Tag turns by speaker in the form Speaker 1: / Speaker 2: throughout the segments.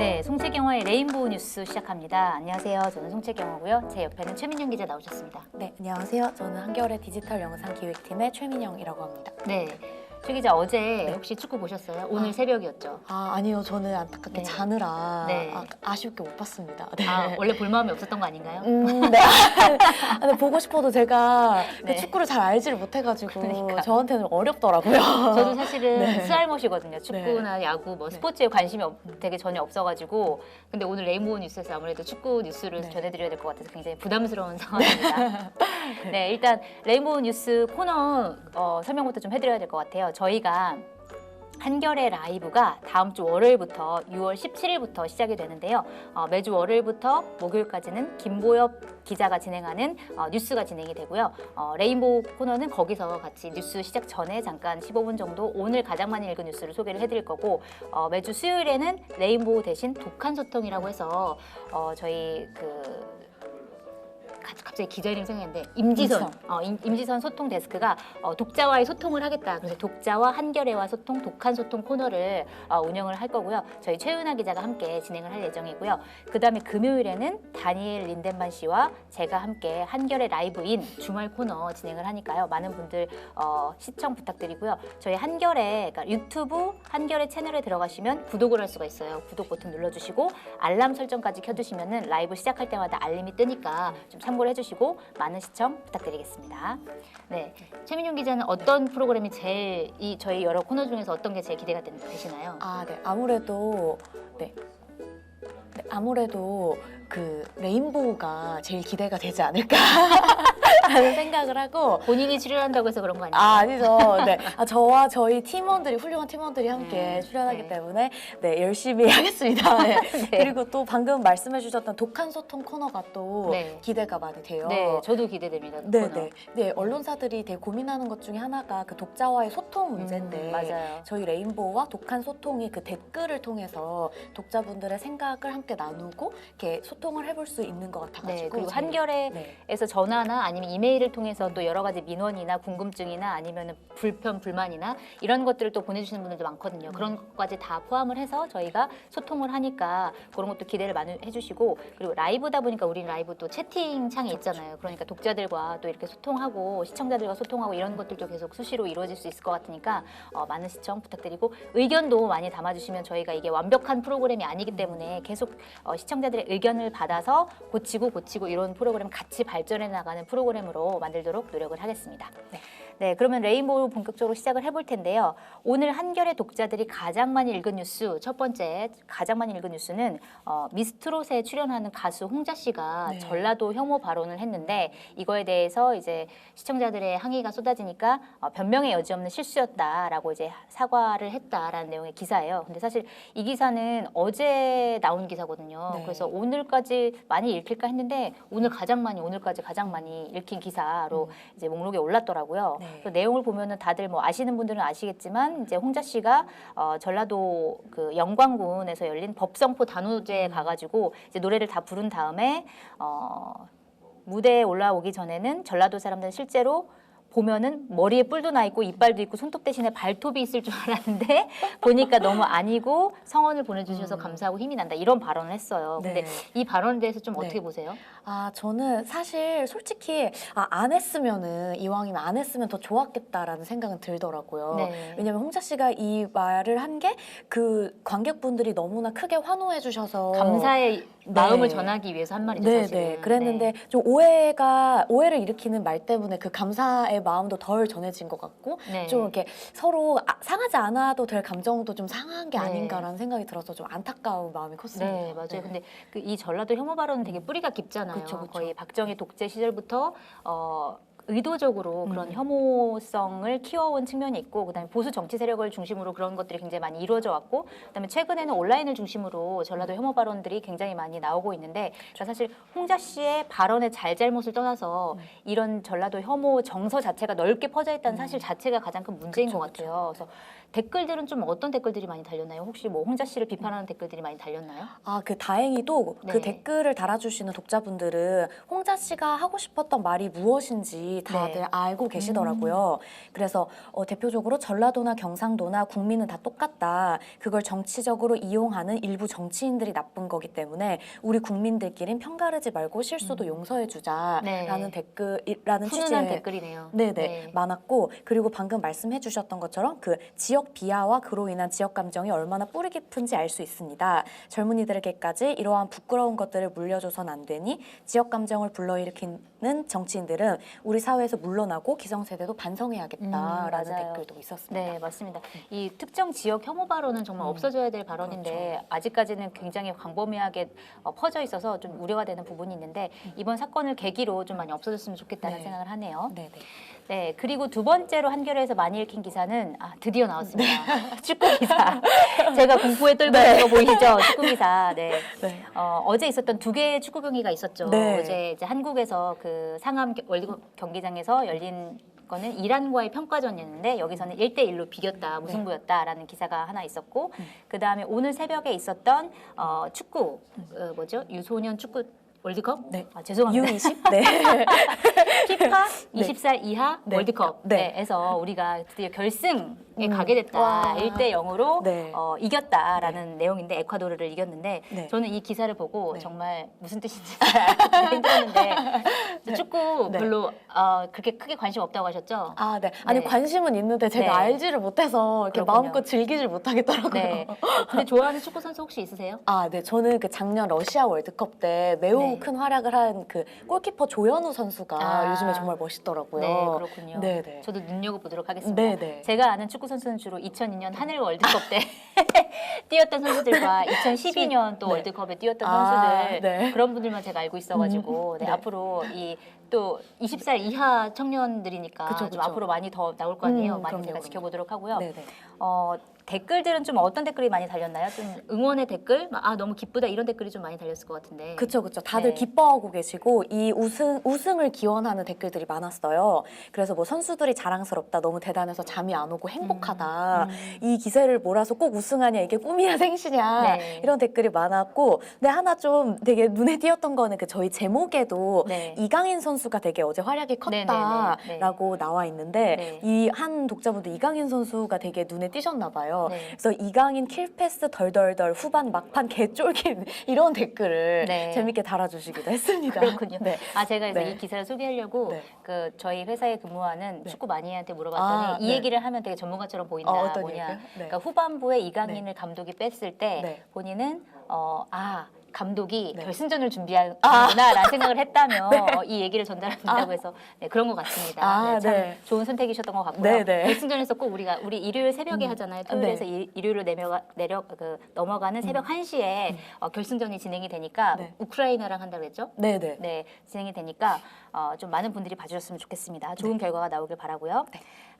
Speaker 1: 네, 송채경화의 레인보우 뉴스 시작합니다. 안녕하세요. 저는 송채경화고요. 제 옆에는 최민영 기자 나오셨습니다.
Speaker 2: 네, 안녕하세요. 저는 한겨레 디지털 영상 기획팀의 최민영이라고 합니다.
Speaker 1: 네, 최 기자 어제 혹시 축구 보셨어요? 오늘 새벽이었죠.
Speaker 2: 아니요. 저는 안타깝게
Speaker 1: 네.
Speaker 2: 자느라
Speaker 1: 네.
Speaker 2: 아쉽게 못 봤습니다. 네.
Speaker 1: 원래 볼 마음이 없었던 거 아닌가요?
Speaker 2: 네. 근데 보고 싶어도 제가
Speaker 1: 네.
Speaker 2: 그 축구를 잘 알지를 못해가지고
Speaker 1: 그러니까.
Speaker 2: 저한테는 어렵더라고요.
Speaker 1: 저도 사실은
Speaker 2: 네.
Speaker 1: 스알못이거든요. 축구나 야구, 뭐 스포츠에 관심이 되게 전혀 없어가지고 근데 오늘 레인보우 뉴스에서 아무래도 축구 뉴스를
Speaker 2: 네.
Speaker 1: 전해드려야 될 것 같아서 굉장히 부담스러운 상황입니다. 네, 일단 레인보우 뉴스 코너 설명부터 좀 해드려야 될 것 같아요. 저희가 한겨레 라이브가 다음 주 월요일부터 6월 17일부터 시작이 되는데요. 매주 월요일부터 목요일까지는 김보엽 기자가 진행하는 뉴스가 진행이 되고요. 레인보우 코너는 거기서 같이 뉴스 시작 전에 잠깐 15분 정도 오늘 가장 많이 읽은 뉴스를 소개를 해드릴 거고 매주 수요일에는 레인보우 대신 독한 소통이라고 해서 저희 갑자기 기자 이름 생각났는데 임지선 소통 데스크가 독자와의 소통을 하겠다. 그래서 독자와 한겨레와 소통, 독한 소통 코너를 운영을 할 거고요. 저희 최은하 기자가 함께 진행을 할 예정이고요. 그다음에 금요일에는 다니엘 린덴만 씨와 제가 함께 한겨레 라이브인 주말 코너 진행을 하니까요. 많은 분들 시청 부탁드리고요. 저희 한겨레 그러니까 유튜브 한겨레 채널에 들어가시면 구독을 할 수가 있어요. 구독 버튼 눌러주시고 알람 설정까지 켜두시면은 라이브 시작할 때마다 알림이 뜨니까 좀 참고를 해주시고 많은 시청 부탁드리겠습니다. 네, 최민용 기자는 어떤 프로그램이 제일 저희 여러 코너 중에서 어떤 게 제일 기대가 되시나요?
Speaker 2: 네. 아무래도 그 레인보우가 제일 기대가 되지 않을까 라는 생각을 하고
Speaker 1: 본인이 출연한다고 해서 그런 거 아니에요?
Speaker 2: 아니죠. 네. 저와 저희 팀원들이 훌륭한 팀원들이 함께 출연하기 때문에 열심히 하겠습니다. 네.
Speaker 1: 네.
Speaker 2: 그리고 또 방금 말씀해 주셨던 독한 소통 코너가 또 기대가 많이 돼요.
Speaker 1: 네, 저도 기대됩니다.
Speaker 2: 네, 언론사들이 되게 고민하는 것 중에 하나가 그 독자와의 소통 문제인데
Speaker 1: 맞아요.
Speaker 2: 저희 레인보우와 독한 소통이 그 댓글을 통해서 독자분들의 생각을 함께 나누고 이렇게 소통을 해볼 수 있는 것 같아가지고
Speaker 1: 그리고 한겨레에서 전화나 아니면 이메일을 통해서 또 여러 가지 민원이나 궁금증이나 아니면 불편, 불만이나 이런 것들을 또 보내주시는 분들도 많거든요. 그런 것까지 다 포함을 해서 저희가 소통을 하니까 그런 것도 기대를 많이 해주시고 그리고 라이브다 보니까 우리 라이브 또 채팅창이 있잖아요. 그러니까 독자들과 또 이렇게 소통하고 시청자들과 소통하고 이런 것들도 계속 수시로 이루어질 수 있을 것 같으니까 많은 시청 부탁드리고 의견도 많이 담아주시면 저희가 이게 완벽한 프로그램이 아니기 때문에 계속 시청자들의 의견을 받아서 고치고 이런 프로그램 같이 발전해 나가는 프로그램으로 만들도록 노력을 하겠습니다. 네, 그러면 레인보우 본격적으로 시작을 해볼 텐데요. 오늘 한겨레 독자들이 가장 많이 읽은 뉴스 첫 번째 가장 많이 읽은 뉴스는 미스트롯에 출연하는 가수 홍자 씨가 전라도 혐오 발언을 했는데 이거에 대해서 이제 시청자들의 항의가 쏟아지니까 변명의 여지 없는 실수였다라고 이제 사과를 했다라는 내용의 기사예요. 근데 사실 이 기사는 어제 나온 기사거든요. 그래서 오늘까지 많이 읽힐까 했는데 오늘까지 가장 많이 읽힌 기사로 이제 목록에 올랐더라고요. 그 내용을 보면은 다들 뭐 아시는 분들은 아시겠지만 이제 홍자 씨가 전라도 그 영광군에서 열린 법성포 단오제에 가가지고 이제 노래를 다 부른 다음에 무대에 올라오기 전에는 전라도 사람들은 실제로 보면은 머리에 뿔도 나 있고 이빨도 있고 손톱 대신에 발톱이 있을 줄 알았는데 보니까 너무 아니고 성원을 보내주셔서 감사하고 힘이 난다 이런 발언을 했어요. 근데 이 발언에 대해서 좀 어떻게 보세요?
Speaker 2: 저는 사실 솔직히 안 했으면은 이왕이면 안 했으면 더 좋았겠다라는 생각은 들더라고요. 왜냐면 홍자 씨가 이 말을 한 게 그 관객분들이 너무나 크게 환호해 주셔서
Speaker 1: 감사의 마음을 전하기 위해서 한 말이죠. 사실은.
Speaker 2: 그랬는데 좀 오해를 일으키는 말 때문에 그 감사의 마음도 덜 전해진 것 같고 좀 이렇게 서로 상하지 않아도 될 감정도 좀 상한 게 아닌가라는 생각이 들어서 좀 안타까운 마음이 컸습니다.
Speaker 1: 네, 맞아요. 근데 이 전라도 혐오 발언은 되게 뿌리가 깊잖아요.
Speaker 2: 그쵸.
Speaker 1: 거의 박정희 독재 시절부터 의도적으로 그런 혐오성을 키워온 측면이 있고 그다음에 보수 정치 세력을 중심으로 그런 것들이 굉장히 많이 이루어져 왔고 그다음에 최근에는 온라인을 중심으로 전라도 혐오 발언들이 굉장히 많이 나오고 있는데 사실 홍자 씨의 발언의 잘잘못을 떠나서 이런 전라도 혐오 정서 자체가 넓게 퍼져 있다는 사실 자체가 가장 큰 문제인 것 같아요. 그래서 댓글들은 좀 어떤 댓글들이 많이 달렸나요? 혹시 뭐 홍자 씨를 비판하는 댓글들이 많이 달렸나요?
Speaker 2: 다행히도 그 댓글을 달아주시는 독자분들은 홍자 씨가 하고 싶었던 말이 무엇인지 있는지 다들
Speaker 1: 네.
Speaker 2: 알고 계시더라고요. 그래서 대표적으로 전라도나 경상도나 국민은 다 똑같다. 그걸 정치적으로 이용하는 일부 정치인들이 나쁜 거기 때문에 우리 국민들끼린 편가르지 말고 실수도 용서해주자라는 댓글이라는
Speaker 1: 훈훈한
Speaker 2: 취지의
Speaker 1: 댓글이네요.
Speaker 2: 네네
Speaker 1: 네.
Speaker 2: 많았고 그리고 방금 말씀해주셨던 것처럼 그 지역 비하와 그로 인한 지역 감정이 얼마나 뿌리 깊은지 알 수 있습니다. 젊은이들에게까지 이러한 부끄러운 것들을 물려줘선 안 되니 지역 감정을 불러일으키는 정치인들은 우리 사회에서 물러나고 기성세대도 반성해야겠다라는
Speaker 1: 맞아요.
Speaker 2: 댓글도 있었습니다.
Speaker 1: 네, 맞습니다. 이 특정 지역 혐오 발언은 정말 없어져야 될 발언인데 아직까지는 굉장히 광범위하게 퍼져 있어서 좀 우려가 되는 부분이 있는데 이번 사건을 계기로 좀 많이 없어졌으면 좋겠다는
Speaker 2: 네.
Speaker 1: 생각을 하네요.
Speaker 2: 네네.
Speaker 1: 네, 그리고 두 번째로 한겨레에서 많이 읽힌 기사는 드디어 나왔습니다. 축구 기사. 제가 공포에 떨고 있는 거 보이시죠? 축구 기사. 네.
Speaker 2: 네.
Speaker 1: 어제 있었던 두 개의 축구 경기가 있었죠.
Speaker 2: 네.
Speaker 1: 어제 이제 한국에서 그 상암 월드컵 경기장에서 열린 거는 이란과의 평가전이었는데 여기서는 1대1로 비겼다, 무승부였다라는 기사가 하나 있었고 그다음에 오늘 새벽에 있었던 축구 뭐죠? 유소년 축구 월드컵?
Speaker 2: 네.
Speaker 1: 죄송합니다.
Speaker 2: U20? 네.
Speaker 1: 피파
Speaker 2: 네.
Speaker 1: 20살 이하
Speaker 2: 네.
Speaker 1: 월드컵에서 우리가 드디어 결승에 가게 됐다.
Speaker 2: 와.
Speaker 1: 1대0으로
Speaker 2: 네.
Speaker 1: 이겼다라는 내용인데 에콰도르를 이겼는데
Speaker 2: 네.
Speaker 1: 저는 이 기사를 보고
Speaker 2: 네.
Speaker 1: 정말 무슨 뜻인지 잘 힘들었는데 축구
Speaker 2: 네.
Speaker 1: 별로 그렇게 크게 관심 없다고 하셨죠?
Speaker 2: 아, 네. 아니
Speaker 1: 네.
Speaker 2: 관심은 있는데 제가
Speaker 1: 네.
Speaker 2: 알지를 못해서 이렇게
Speaker 1: 그렇군요.
Speaker 2: 마음껏 즐기질 못하겠더라고요.
Speaker 1: 네. 근데 좋아하는 축구 선수 혹시 있으세요?
Speaker 2: 아, 네. 저는 그 작년 러시아 월드컵 때 매우
Speaker 1: 네.
Speaker 2: 큰 활약을 한 그 골키퍼 조현우 선수가 요즘에 정말 멋있더라고요.
Speaker 1: 네, 그렇군요.
Speaker 2: 네, 네.
Speaker 1: 저도 눈여겨보도록 하겠습니다.
Speaker 2: 네, 네.
Speaker 1: 제가 아는 축구 선수는 주로 2002년 한일 월드컵 때 뛰었던 선수들과 2012년 또
Speaker 2: 네.
Speaker 1: 월드컵에 뛰었던
Speaker 2: 아,
Speaker 1: 선수들
Speaker 2: 네.
Speaker 1: 그런 분들만 제가 알고 있어가지고 네,
Speaker 2: 네.
Speaker 1: 앞으로 또 20살 이하 청년들이니까
Speaker 2: 그쵸,
Speaker 1: 좀
Speaker 2: 그쵸.
Speaker 1: 앞으로 많이 더 나올 거 아니에요. 많이
Speaker 2: 그럼요,
Speaker 1: 제가
Speaker 2: 그럼요.
Speaker 1: 지켜보도록 하고요.
Speaker 2: 네, 네.
Speaker 1: 댓글들은 좀 어떤 댓글이 많이 달렸나요? 좀 응원의 댓글? 너무 기쁘다 이런 댓글이 좀 많이 달렸을 것 같은데.
Speaker 2: 그쵸, 그쵸. 다들
Speaker 1: 네.
Speaker 2: 기뻐하고 계시고 이 우승을 기원하는 댓글들이 많았어요. 그래서 뭐 선수들이 자랑스럽다, 너무 대단해서 잠이 안 오고 행복하다. 이 기세를 몰아서 꼭 우승하냐, 이게 꿈이야 생시냐
Speaker 1: 네.
Speaker 2: 이런 댓글이 많았고, 근데 하나 좀 되게 눈에 띄었던 거는 그 저희 제목에도
Speaker 1: 네.
Speaker 2: 이강인 선수가 되게 어제 활약이 컸다라고 나와 있는데
Speaker 1: 네.
Speaker 2: 이 한 독자분도 이강인 선수가 되게 눈에 띄셨나 봐요.
Speaker 1: 네.
Speaker 2: 그래서 이강인 킬패스 덜덜덜 후반 막판 개쫄긴 이런 댓글을
Speaker 1: 네.
Speaker 2: 재밌게 달아주시기도 했습니다.
Speaker 1: 그렇군요.
Speaker 2: 네.
Speaker 1: 제가 그래서
Speaker 2: 네.
Speaker 1: 이 기사를 소개하려고
Speaker 2: 네.
Speaker 1: 그 저희 회사에 근무하는
Speaker 2: 네.
Speaker 1: 축구 마니아한테 물어봤더니 이
Speaker 2: 네.
Speaker 1: 얘기를 하면 되게 전문가처럼 보인다.
Speaker 2: 어떤
Speaker 1: 뭐냐.
Speaker 2: 얘기요? 네.
Speaker 1: 그러니까 후반부에 이강인을 감독이 뺐을 때
Speaker 2: 네.
Speaker 1: 본인은 감독이
Speaker 2: 네.
Speaker 1: 결승전을 준비하는구나라는 생각을 했다며 이 얘기를 전달한다고 해서 그런 것 같습니다. 참
Speaker 2: 네.
Speaker 1: 좋은 선택이셨던 것 같고요.
Speaker 2: 네, 네.
Speaker 1: 결승전에서 꼭 우리 일요일 새벽에 하잖아요. 토요일에서
Speaker 2: 네.
Speaker 1: 일요일로 넘어가는 새벽 1시에 결승전이 진행이 되니까
Speaker 2: 네.
Speaker 1: 우크라이나랑 한다고 했죠?
Speaker 2: 네네.
Speaker 1: 네, 진행이 되니까 좀 많은 분들이 봐주셨으면 좋겠습니다. 좋은 결과가 나오길 바라고요.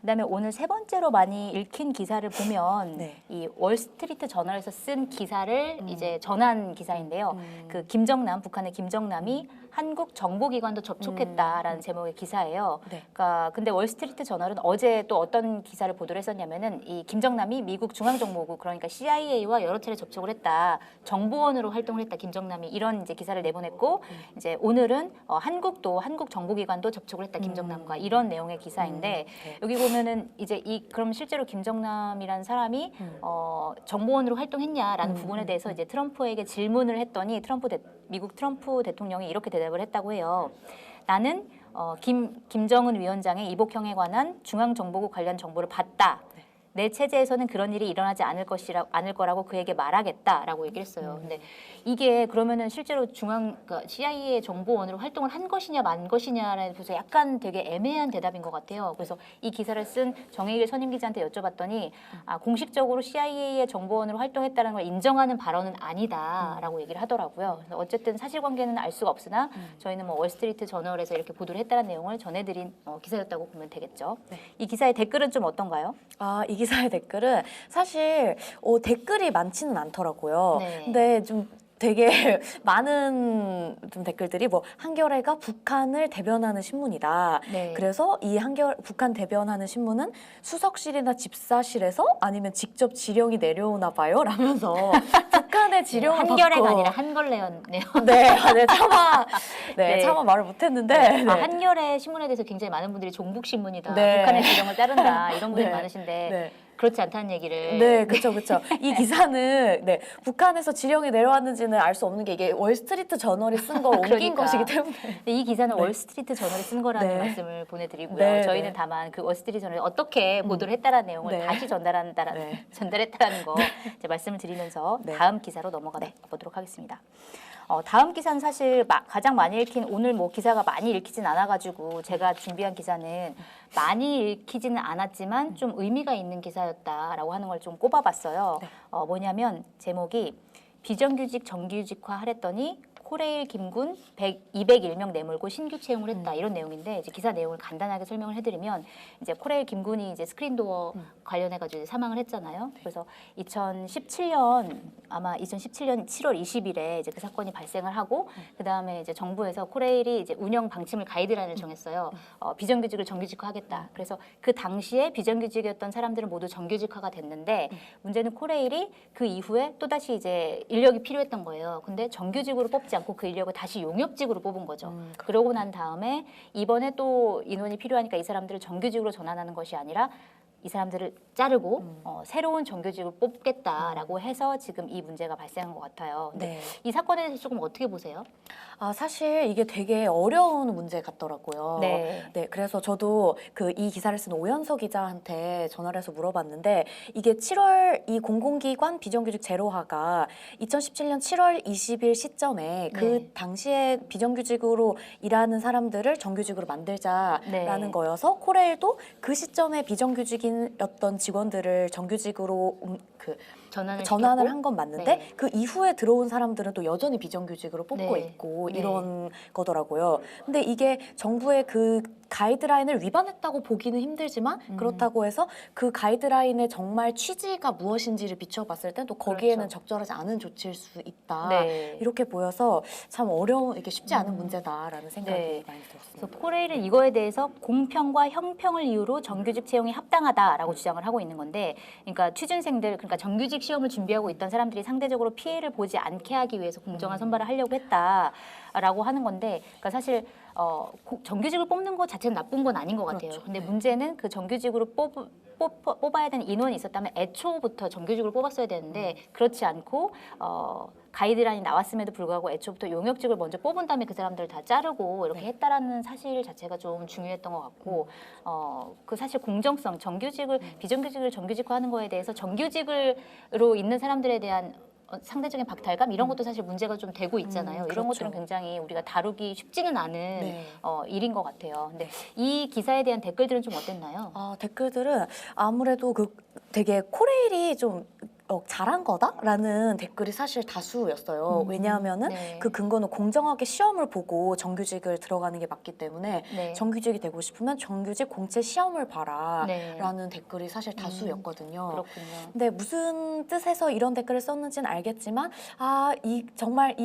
Speaker 1: 그다음에 오늘 세 번째로 많이 읽힌 기사를 보면
Speaker 2: 네.
Speaker 1: 이 월스트리트 저널에서 쓴 기사를 이제 전한 기사인데요. 그 김정남, 북한의 김정남이 한국 정보기관도 접촉했다라는 제목의 기사예요.
Speaker 2: 네.
Speaker 1: 그러니까 근데 월스트리트 저널은 어제 또 어떤 기사를 보도를 했었냐면은 이 김정남이 미국 중앙정보국 그러니까 CIA와 여러 차례 접촉을 했다. 정보원으로 활동을 했다. 김정남이 이런 이제 기사를 내보냈고 이제 오늘은 한국도 한국 정보기관도 접촉을 했다. 김정남과 이런 내용의 기사인데
Speaker 2: 네.
Speaker 1: 여기 보면은 이제 그럼 실제로 김정남이라는 사람이 정보원으로 활동했냐라는 부분에 대해서 이제 트럼프에게 질문을 했더니 미국 트럼프 대통령이 이렇게 대답을 했다고 해요. 나는 김정은 위원장의 이복형에 관한 중앙정보국 관련 정보를 봤다. 내 체제에서는 그런 일이 일어나지 않을 거라고 그에게 말하겠다라고 얘기를 했어요. 근데 이게 그러면은 실제로 그러니까 CIA 정보원으로 활동을 한 것이냐 만 것이냐에 대해서 약간 되게 애매한 대답인 것 같아요. 그래서 이 기사를 쓴 정혜길 선임 기자한테 여쭤봤더니 공식적으로 CIA의 정보원으로 활동했다는 걸 인정하는 발언은 아니다라고 얘기를 하더라고요. 그래서 어쨌든 사실관계는 알 수가 없으나 저희는 뭐 월스트리트 저널에서 이렇게 보도를 했다는 내용을 전해드린 기사였다고 보면 되겠죠. 이 기사의 댓글은 좀 어떤가요?
Speaker 2: 이 기사의 댓글은 사실 댓글이 많지는 않더라고요.
Speaker 1: 네.
Speaker 2: 근데 좀 되게 많은 좀 댓글들이 뭐 한겨레가 북한을 대변하는 신문이다.
Speaker 1: 네.
Speaker 2: 그래서 이 북한 대변하는 신문은 수석실이나 집사실에서 아니면 직접 지령이 내려오나 봐요. 라면서 북한의 지령을
Speaker 1: 한겨레가
Speaker 2: 받고
Speaker 1: 아니라 한걸레였네요.
Speaker 2: 네, 네, 차마
Speaker 1: 네.
Speaker 2: 차마 말을 못했는데
Speaker 1: 네.
Speaker 2: 네.
Speaker 1: 한겨레 신문에 대해서 굉장히 많은 분들이 종북신문이다,
Speaker 2: 네.
Speaker 1: 북한의 지령을 따른다 이런 분들이
Speaker 2: 네.
Speaker 1: 많으신데
Speaker 2: 네.
Speaker 1: 그렇지 않다는 얘기를.
Speaker 2: 네, 그렇죠, 그렇죠. 이 기사는 네, 북한에서 지령이 내려왔는지는 알 수 없는 게 이게 월스트리트 저널이 쓴 걸 옮긴
Speaker 1: 그러니까.
Speaker 2: 것이기 때문에.
Speaker 1: 근데 이 기사는
Speaker 2: 네.
Speaker 1: 월스트리트 저널이 쓴 거라는
Speaker 2: 네.
Speaker 1: 말씀을 보내드리고요.
Speaker 2: 네,
Speaker 1: 저희는
Speaker 2: 네.
Speaker 1: 다만 그 월스트리트 저널이 어떻게 보도를 했다라는 내용을
Speaker 2: 네.
Speaker 1: 다시
Speaker 2: 네.
Speaker 1: 전달했다라는 거 이제 말씀을 드리면서
Speaker 2: 네.
Speaker 1: 다음 기사로 넘어가 보도록 하겠습니다. 다음 기사는 사실 가장 많이 읽힌, 오늘 뭐 기사가 많이 읽히진 않아가지고 제가 준비한 기사는 많이 읽히지는 않았지만 좀 의미가 있는 기사였다라고 하는 걸 좀 꼽아봤어요.
Speaker 2: 네.
Speaker 1: 뭐냐면 제목이 비정규직 정규직화 하랬더니 코레일 김군 201명 내몰고 신규 채용을 했다, 이런 내용인데 이제 기사 내용을 간단하게 설명을 해드리면 이제 코레일 김군이 이제 스크린도어 관련해가지고 사망을 했잖아요. 그래서 2017년 아마 2017년 7월 20일에 이제 그 사건이 발생을 하고 그 다음에 이제 정부에서 코레일이 이제 운영 방침을 가이드라인을 정했어요. 비정규직을 정규직화하겠다. 그래서 그 당시에 비정규직이었던 사람들은 모두 정규직화가 됐는데 문제는 코레일이 그 이후에 또 다시 이제 인력이 필요했던 거예요. 근데 정규직으로 뽑지 않고 그 인력을 다시 용역직으로 뽑은 거죠. 그러고 난 다음에 이번에 또 인원이 필요하니까 이 사람들을 정규직으로 전환하는 것이 아니라 이 사람들을 자르고 새로운 정규직을 뽑겠다라고 해서 지금 이 문제가 발생한 것 같아요. 근데
Speaker 2: 네.
Speaker 1: 이 사건에 대해서 조금 어떻게 보세요?
Speaker 2: 사실 이게 되게 어려운 문제 같더라고요.
Speaker 1: 네.
Speaker 2: 네, 그래서 저도 이 기사를 쓴 오연서 기자한테 전화를 해서 물어봤는데 이게 7월 이 공공기관 비정규직 제로화가 2017년 7월 20일 시점에 그
Speaker 1: 네.
Speaker 2: 당시에 비정규직으로 일하는 사람들을 정규직으로 만들자라는
Speaker 1: 네.
Speaker 2: 거여서 코레일도 그 시점에 비정규직이었던 직원들을 정규직으로 전환을
Speaker 1: 시켰고?
Speaker 2: 한 건 맞는데
Speaker 1: 네.
Speaker 2: 그 이후에 들어온 사람들은 또 여전히 비정규직으로 뽑고
Speaker 1: 네.
Speaker 2: 있고
Speaker 1: 네.
Speaker 2: 이런 거더라고요. 근데 이게 정부의 그 가이드라인을 위반했다고 보기는 힘들지만 그렇다고 해서 그 가이드라인의 정말 취지가 무엇인지를 비춰봤을 때 또 거기에는
Speaker 1: 그렇죠.
Speaker 2: 적절하지 않은 조치일 수 있다.
Speaker 1: 네.
Speaker 2: 이렇게 보여서 참 어려운, 이게 쉽지 않은 문제다라는 생각이
Speaker 1: 네.
Speaker 2: 많이 들었습니다.
Speaker 1: 그래서 코레일은 이거에 대해서 공평과 형평을 이유로 정규직 채용이 합당하다라고 주장을 하고 있는 건데, 그러니까 취준생들, 그러니까 정규직 시험을 준비하고 있던 사람들이 상대적으로 피해를 보지 않게 하기 위해서 공정한 선발을 하려고 했다라고 하는 건데, 그러니까 사실 정규직을 뽑는 것 자체는 나쁜 건 아닌 것 같아요.
Speaker 2: 그렇죠.
Speaker 1: 근데
Speaker 2: 네.
Speaker 1: 문제는 그 정규직으로 뽑아야 되는 인원이 있었다면 애초부터 정규직을 뽑았어야 되는데 그렇지 않고 가이드라인이 나왔음에도 불구하고 애초부터 용역직을 먼저 뽑은 다음에 그 사람들을 다 자르고 이렇게
Speaker 2: 네.
Speaker 1: 했다라는 사실 자체가 좀 중요했던 것 같고 그 사실 공정성, 비정규직을 정규직화하는 거에 대해서 정규직으로 있는 사람들에 대한 상대적인 박탈감 이런 것도 사실 문제가 좀 되고 있잖아요. 이런
Speaker 2: 그렇죠.
Speaker 1: 것들은 굉장히 우리가 다루기 쉽지는 않은
Speaker 2: 네.
Speaker 1: 일인 것 같아요. 근데 이 기사에 대한 댓글들은 좀 어땠나요?
Speaker 2: 댓글들은 아무래도 되게 코레일이 좀 잘한 거다라는 댓글이 사실 다수였어요. 왜냐하면은
Speaker 1: 네.
Speaker 2: 그 근거는 공정하게 시험을 보고 정규직을 들어가는 게 맞기 때문에
Speaker 1: 네.
Speaker 2: 정규직이 되고 싶으면 정규직 공채 시험을 봐라라는
Speaker 1: 네.
Speaker 2: 댓글이 사실 다수였거든요.
Speaker 1: 그렇군요.
Speaker 2: 근데 무슨 뜻에서 이런 댓글을 썼는지는 알겠지만 정말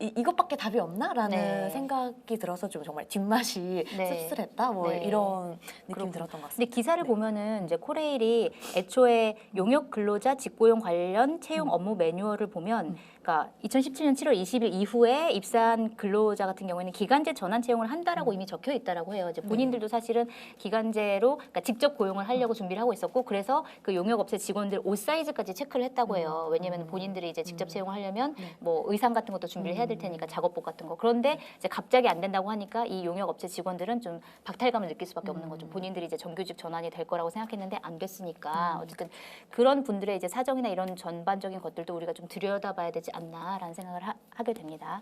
Speaker 2: 이것밖에 답이 없나라는
Speaker 1: 네.
Speaker 2: 생각이 들어서 좀 정말 뒷맛이
Speaker 1: 네.
Speaker 2: 씁쓸했다
Speaker 1: 네.
Speaker 2: 이런 느낌
Speaker 1: 그렇군요.
Speaker 2: 들었던 것 같습니다.
Speaker 1: 근데 기사를
Speaker 2: 네.
Speaker 1: 보면은 이제 코레일이 애초에 용역 근로자 직고용 관련 채용 업무 매뉴얼을 보면, 그러니까 2017년 7월 20일 이후에 입사한 근로자 같은 경우에는 기간제 전환 채용을 한다라고 이미 적혀 있다라고 해요. 이제 본인들도 사실은 기간제로, 그러니까 직접 고용을 하려고 준비를 하고 있었고, 그래서 그 용역업체 직원들 옷 사이즈까지 체크를 했다고 해요. 왜냐하면 본인들이 이제 직접 채용을 하려면 뭐 의상 같은 것도 준비를 해야 될 테니까, 작업복 같은 거. 그런데 이제 갑자기 안 된다고 하니까 이 용역업체 직원들은 좀 박탈감을 느낄 수밖에 없는 거죠. 본인들이 이제 정규직 전환이 될 거라고 생각했는데 안 됐으니까. 어쨌든 그런 분들의 이제 사정이나 이런 전반적인 것들도 우리가 좀 들여다봐야 되지 않나라는 생각을 하게 됩니다.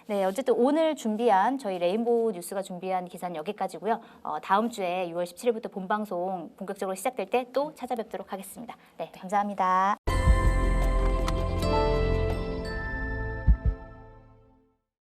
Speaker 1: 네, 어쨌든 오늘 준비한, 저희 레인보우 뉴스가 준비한 기사는 여기까지고요. 다음 주에 6월 17일부터 본방송 본격적으로 시작될 때 또 찾아뵙도록 하겠습니다. 네, 감사합니다.